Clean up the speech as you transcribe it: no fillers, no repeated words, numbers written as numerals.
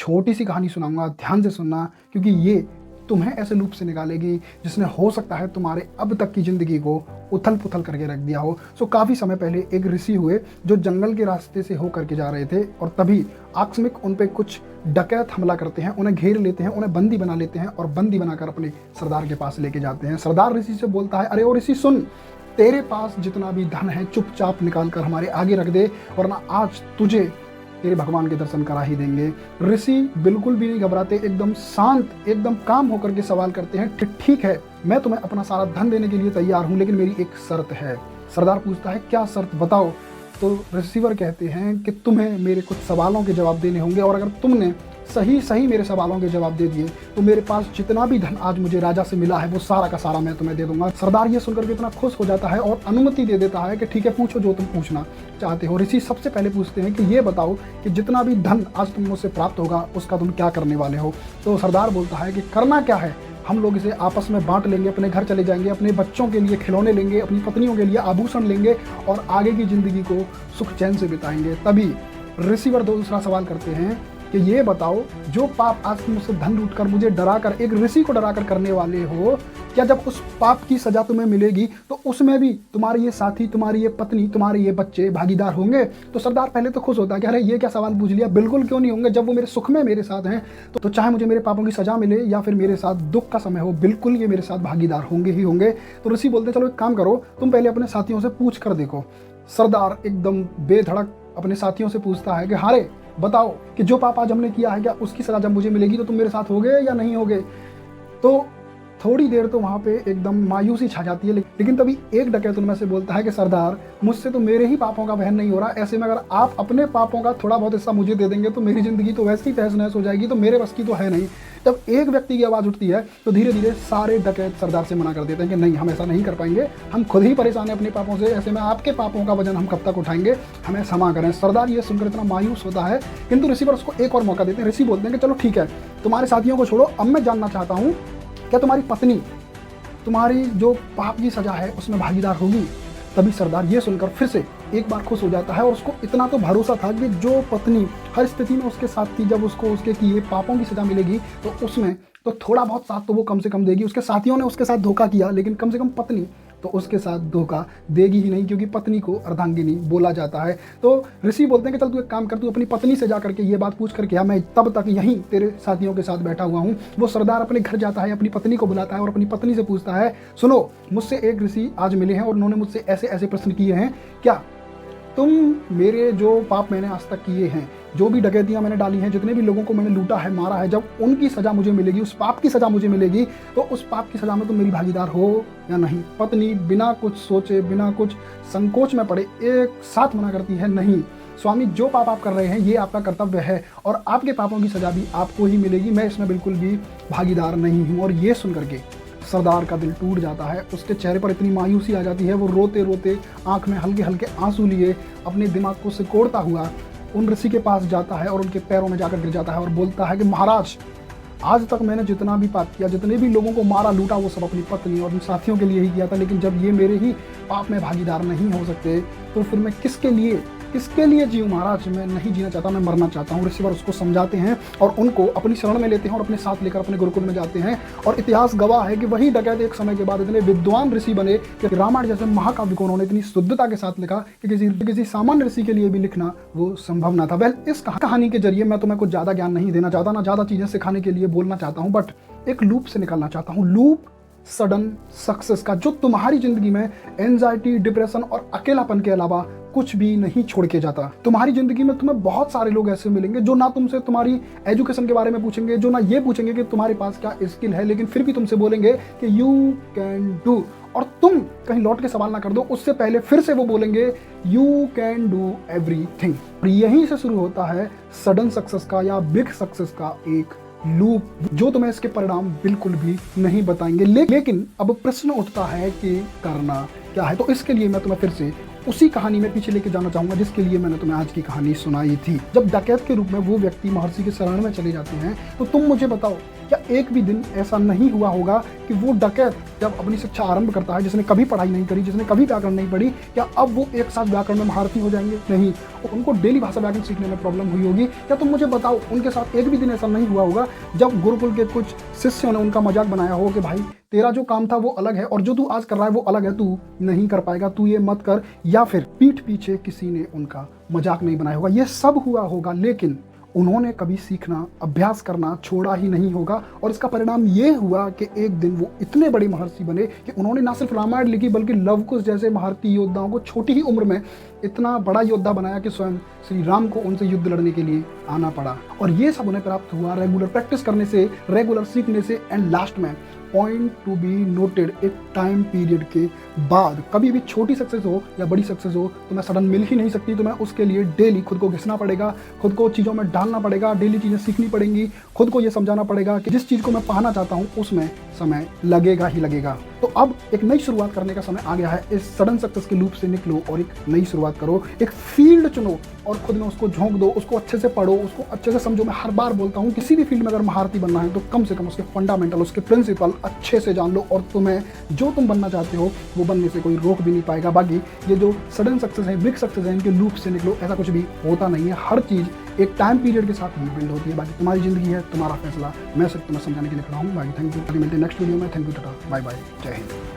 छोटी सी कहानी सुनाऊंगा, ध्यान से सुनना, क्योंकि ये तुम्हें ऐसे लूप से निकालेगी जिसने हो सकता है तुम्हारे अब तक की ज़िंदगी को उथल पुथल करके रख दिया हो। काफ़ी समय पहले एक ऋषि हुए जो जंगल के रास्ते से हो करके जा रहे थे, और तभी आकस्मिक उन पे कुछ डकैत हमला करते हैं, उन्हें घेर लेते हैं, उन्हें बंदी बना लेते हैं और बंदी बनाकर अपने सरदार के पास लेके जाते हैं। सरदार ऋषि से बोलता है, अरे ओ ऋषि सुन, तेरे पास जितना भी धन है चुपचाप निकाल कर हमारे आगे रख दे, वरना आज तुझे तेरे भगवान के दर्शन करा ही देंगे। ऋषि बिल्कुल भी नहीं घबराते, एकदम शांत, एकदम काम होकर के सवाल करते हैं, ठीक है, मैं तुम्हें अपना सारा धन देने के लिए तैयार हूँ, लेकिन मेरी एक शर्त है। सरदार पूछता है, क्या शर्त बताओ? तो रिसीवर कहते हैं कि तुम्हें मेरे कुछ सवालों के जवाब देने होंगे, और अगर तुमने सही मेरे सवालों के जवाब दे दिए तो मेरे पास जितना भी धन आज मुझे राजा से मिला है वो सारा का सारा मैं तुम्हें दे दूंगा। सरदार ये सुनकर के इतना खुश हो जाता है और अनुमति दे देता है कि ठीक है, पूछो जो तुम पूछना चाहते हो। ऋषि सबसे पहले पूछते हैं कि ये बताओ कि जितना भी धन आज तुम मुझसे प्राप्त होगा उसका तुम क्या करने वाले हो? तो सरदार बोलता है कि करना क्या है, हम लोग इसे आपस में बांट लेंगे, अपने घर चले जाएंगे, अपने बच्चों के लिए खिलौने लेंगे, अपनी पत्नियों के लिए आभूषण लेंगे और आगे की जिंदगी को सुख चैन से बिताएंगे। तभी रिसीवर दूसरा सवाल करते हैं कि ये बताओ, जो पाप आज तुम मुझसे धन लूट कर मुझे डराकर, एक ऋषि को डराकर करने वाले हो, क्या जब उस पाप की सजा तुम्हें मिलेगी तो उसमें भी तुम्हारे ये साथी, तुम्हारी ये पत्नी, तुम्हारे ये बच्चे भागीदार होंगे? तो सरदार पहले तो खुश होता है कि अरे ये क्या सवाल पूछ लिया, बिल्कुल क्यों नहीं होंगे, जब वो मेरे सुख में मेरे साथ हैं तो चाहे मुझे मेरे पापों की सजा मिले या फिर मेरे साथ दुख का समय हो, बिल्कुल ये मेरे साथ भागीदार होंगे ही होंगे। तो ऋषि बोलते चलो एक काम करो, तुम पहले अपने साथियों से पूछ कर देखो। सरदार एकदम बेधड़क अपने साथियों से पूछता है कि हारे बताओ कि जो पाप आज हमने किया है, क्या उसकी सजा जब मुझे मिलेगी तो तुम मेरे साथ होगे या नहीं होगे? तो थोड़ी देर तो वहाँ पे एकदम मायूसी छा जाती है, लेकिन तभी एक डकैत उनमें से बोलता है कि सरदार, मुझसे तो मेरे ही पापों का वहन नहीं हो रहा, ऐसे में अगर आप अपने पापों का थोड़ा बहुत हिस्सा मुझे दे देंगे तो मेरी ज़िंदगी तो वैसे ही तहस नहस हो जाएगी, तो मेरे बस की तो है नहीं। जब एक व्यक्ति की आवाज़ उठती है तो धीरे धीरे सारे डकैत सरदार से मना कर देते हैं कि नहीं, हम ऐसा नहीं कर पाएंगे, हम खुद ही परेशान हैं अपने पापों से, ऐसे में आपके पापों का वजन हम कब तक उठाएंगे, हमें क्षमा करें। सरदार ये सुनकर इतना मायूस होता है, किंतु ऋषि पर उसको एक और मौका देते हैं। ऋषि बोलते हैं कि चलो ठीक है, तुम्हारे साथियों को छोड़ो, अब मैं जानना चाहता हूँ क्या तुम्हारी पत्नी तुम्हारी जो पाप की सजा है उसमें भागीदार होगी? तभी सरदार ये सुनकर फिर से एक बार खुश हो जाता है, और उसको इतना तो भरोसा था कि जो पत्नी हर स्थिति में उसके साथ थी, जब उसको उसके किए पापों की सजा मिलेगी तो उसमें तो थोड़ा बहुत साथ तो वो कम से कम देगी। उसके साथियों ने उसके साथ धोखा किया, लेकिन कम से कम पत्नी तो उसके साथ धोखा देगी ही नहीं, क्योंकि पत्नी को अर्धांगिनी बोला जाता है। तो ऋषि बोलते हैं कि चल तू एक काम कर, तू अपनी पत्नी से जा करके ये बात पूछ करके, मैं तब तक यहीं तेरे साथियों के साथ बैठा हुआ हूँ। वो सरदार अपने घर जाता है, अपनी पत्नी को बुलाता है और अपनी पत्नी से पूछता है, सुनो, मुझसे एक ऋषि आज मिले हैं और उन्होंने मुझसे ऐसे ऐसे प्रश्न किए हैं, क्या तुम मेरे जो पाप मैंने आज तक किए हैं, जो भी डकैतियाँ मैंने डाली हैं, जितने भी लोगों को मैंने लूटा है, मारा है, जब उनकी सज़ा मुझे मिलेगी, उस पाप की सज़ा मुझे मिलेगी, तो उस पाप की सज़ा में तुम मेरी भागीदार हो या नहीं? पत्नी बिना कुछ सोचे, बिना कुछ संकोच में पड़े एक साथ मना करती है, नहीं स्वामी, जो पाप आप कर रहे हैं ये आपका कर्तव्य है और आपके पापों की सज़ा भी आपको ही मिलेगी, मैं इसमें बिल्कुल भी भागीदार नहीं हूँ। और ये सुन करके सरदार का दिल टूट जाता है, उसके चेहरे पर इतनी मायूसी आ जाती है, वो रोते रोते आंख में हल्के हल्के आंसू लिए अपने दिमाग को सिकोड़ता हुआ उन ऋषि के पास जाता है और उनके पैरों में जाकर गिर जाता है और बोलता है कि महाराज, आज तक मैंने जितना भी पाप किया, जितने भी लोगों को मारा लूटा, वो सब अपनी पत्नी और उन साथियों के लिए ही किया था, लेकिन जब ये मेरे ही पाप में भागीदार नहीं हो सकते तो फिर मैं किसके लिए जीऊँ महाराज? मैं नहीं जीना चाहता, मैं मरना चाहता हूँ। ऋषिवर उसको समझाते हैं और उनको अपनी शरण में लेते हैं और अपने साथ लेकर अपने गुरुकुल में जाते हैं। और इतिहास गवाह है कि वही डकैत एक समय के बाद इतने विद्वान ऋषि बने कि रामायण जैसे महाकाव्य को उन्होंने इतनी शुद्धता के साथ लिखा कि किसी सामान्य ऋषि के लिए भी लिखना वो संभव ना था। वेल, इस कहानी के जरिए मैं तुम्हें कुछ ज़्यादा ज्ञान नहीं देना चाहता, ना ज़्यादा चीज़ें सिखाने के लिए बोलना चाहता हूँ, बट एक लूप से निकलना चाहता हूँ, लूप सडन सक्सेस का, जो तुम्हारी जिंदगी में एंजाइटी, डिप्रेशन और अकेलापन के अलावा कुछ भी नहीं छोड़ के जाता। तुम्हारी जिंदगी में तुम्हें बहुत सारे लोग ऐसे मिलेंगे जो ना तुमसे तुम्हारी एजुकेशन के बारे में पूछेंगे, जो ना ये पूछेंगे कि तुम्हारे पास क्या स्किल है, लेकिन फिर भी तुमसे बोलेंगे कि यू कैन डू, और तुम कहीं लौट के सवाल ना कर दो उससे पहले फिर से वो बोलेंगे यू कैन डू एवरीथिंग। और यहीं से शुरू होता है सडन सक्सेस का या बिग सक्सेस का एक लूप, जो तुम्हें इसके परिणाम बिल्कुल भी नहीं बताएंगे। लेकिन अब प्रश्न उठता है कि करना क्या है? तो इसके लिए मैं तुम्हें फिर से उसी कहानी में पीछे लेके जाना चाहूंगा जिसके लिए मैंने तुम्हें आज की कहानी सुनाई थी। जब डकैत के रूप में वो व्यक्ति महर्षि के शरण में चले जाते हैं, तो तुम मुझे बताओ, क्या एक भी दिन ऐसा नहीं हुआ होगा कि वो डकैत जब अपनी शिक्षा आरंभ करता है, जिसने कभी पढ़ाई नहीं करी, जिसने कभी व्याकरण नहीं पढ़ी, क्या अब वो एक साथ व्याकरण में महारथी हो जाएंगे? नहीं, तो उनको डेली भाषा व्याकरण सीखने में प्रॉब्लम हुई होगी। या तुम मुझे बताओ, उनके साथ एक भी दिन ऐसा नहीं हुआ होगा जब गुरुकुल के कुछ शिष्यों ने उनका मजाक बनाया हो कि भाई तेरा जो काम था वो अलग है और जो तू आज कर रहा है वो अलग है, तू नहीं कर पाएगा, तू ये मत कर। या फिर पीठ पीछे किसी ने उनका मजाक नहीं बनाया होगा। ये सब हुआ होगा, लेकिन उन्होंने कभी सीखना, अभ्यास करना छोड़ा ही नहीं होगा। और इसका परिणाम ये हुआ कि एक दिन वो इतने बड़े महर्षि बने कि उन्होंने ना सिर्फ रामायण लिखी बल्कि लव कुश जैसे भारतीय योद्धाओं को छोटी ही उम्र में इतना बड़ा योद्धा बनाया कि स्वयं श्री राम को उनसे युद्ध लड़ने के लिए आना पड़ा। और ये सब उन्हें प्राप्त हुआ रेगुलर प्रैक्टिस करने से, रेगुलर सीखने से, एंड लास्ट में पॉइंट टू बी नोटेड एक टाइम पीरियड के बाद। कभी भी छोटी सक्सेस हो या बड़ी सक्सेस हो तुम्हें सडन मिल ही नहीं सकती। तुम्हें उसके लिए डेली खुद को घिसना पड़ेगा, खुद को चीज़ों में डालना पड़ेगा, डेली चीज़ें सीखनी पड़ेंगी, खुद को ये समझाना पड़ेगा कि जिस चीज़ को मैं पाना चाहता हूँ उसमें समय लगेगा ही लगेगा। तो अब एक नई शुरुआत करने का समय आ गया है। इस सडन सक्सेस के लूप से निकलो और एक नई शुरुआत करो। एक फील्ड चुनो और खुद में उसको झोंक दो, उसको अच्छे से पढ़ो, उसको अच्छे से समझो। मैं हर बार बोलता हूँ किसी भी फील्ड में अगर महारथी बनना है तो कम से कम उसके फंडामेंटल, उसके प्रिंसिपल अच्छे से जान लो और तुम्हें जो तुम बनना चाहते हो वो बनने से कोई रोक भी नहीं पाएगा। बाकी ये जो सडन सक्सेस है, बिग सक्सेस है, इनके लूप से निकलो, ऐसा कुछ भी होता नहीं है। हर चीज़ एक टाइम पीरियड के साथ ही बिल्ड होती है। बाकी तुम्हारी जिंदगी है, तुम्हारा फैसला। मैं सिर्फ तुम्हें समझाने के लिए खड़ा हूँ। बाकी थैंक यू। अभी मिलते हैं नेक्स्ट वीडियो में। Thank you, tata, bye bye, जय हिंद।